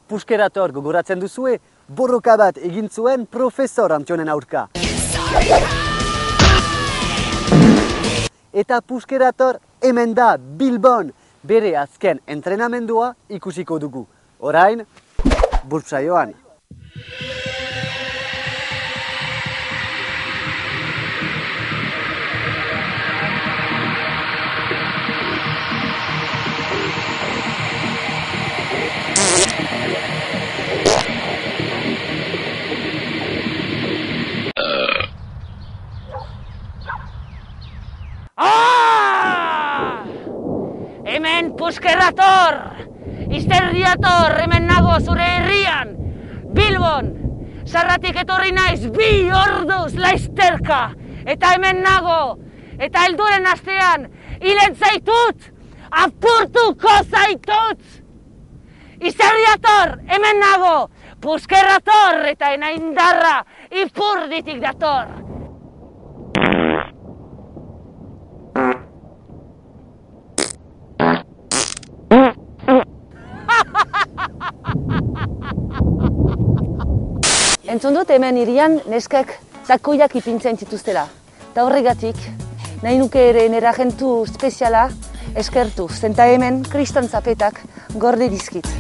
Puskerator gogoratzen duzue, borroka bat egin zuen profesor Antionen aurka. Eta Puskerator hemen da Bilbon, bere azken entrenamendua ikusiko dugu. Orain, burtsaioan. Hemen Puskerator! Izterriator, hemen nago zure herrian! Bilbon! Sarratik etorri naiz 2 orduz laizterka! Eta hemen nago! Eta helduren astean hilen zaitut! Apurtuko zaitut! Izterriator, hemen nago! Puskerator eta ena indarra ipurditik dator! Entzun dut hemen hirian neskek takoiak ipintzen zituztela. Eta horregatik, nahi nuke ere nera agentu speziala eskertu. Zenta hemen kriston zapetak gorde dizkit.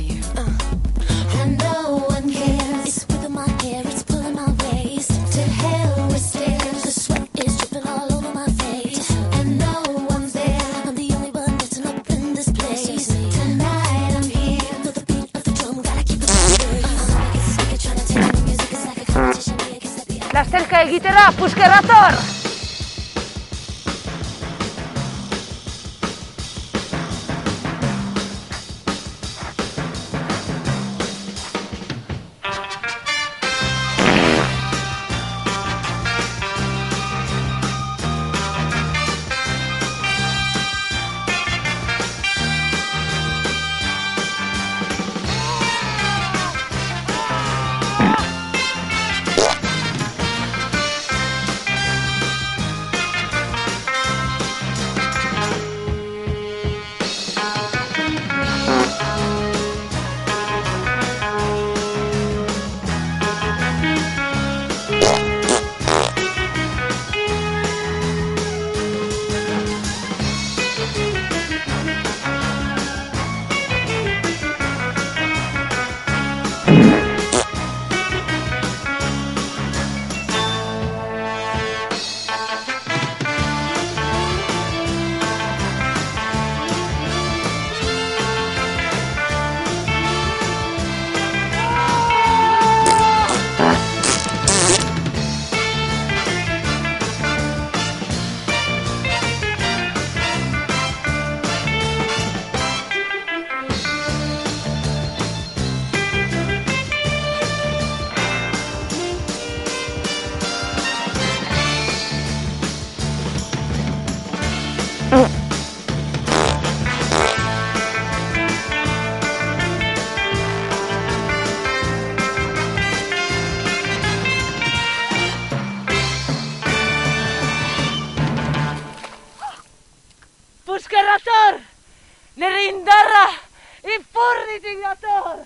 Lasterka egitera, Puskerator! Puskerator! Nire indarra ipurditik dator!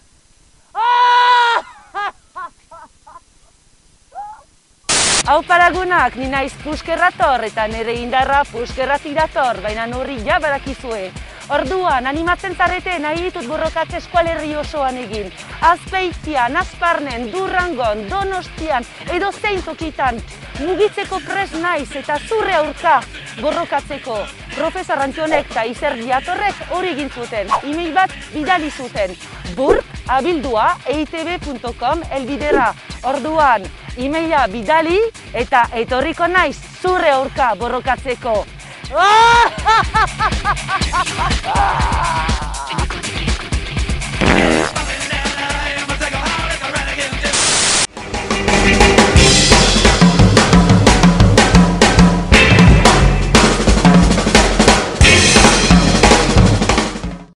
Hau paragunak, ni naiz Puskerator eta nire indarra Puskeratik dator, baina horri ja badakizue. Orduan, animatzen zarete nahi ditut borrokatze eskualerri osoan egin. Azpeitian, Azparnen, Durangon, Donostian, edo zein tokitan. Mugitzeko prest naiz eta zure aurka borrokatzeko. Profesor Antionek eta Izerdiatorrek hori egin zuten. E-mail bat bidali zuten. burk@eitb.com elbidera. Orduan, e-maila bidali eta etorriko naiz zure aurka borrokatzeko.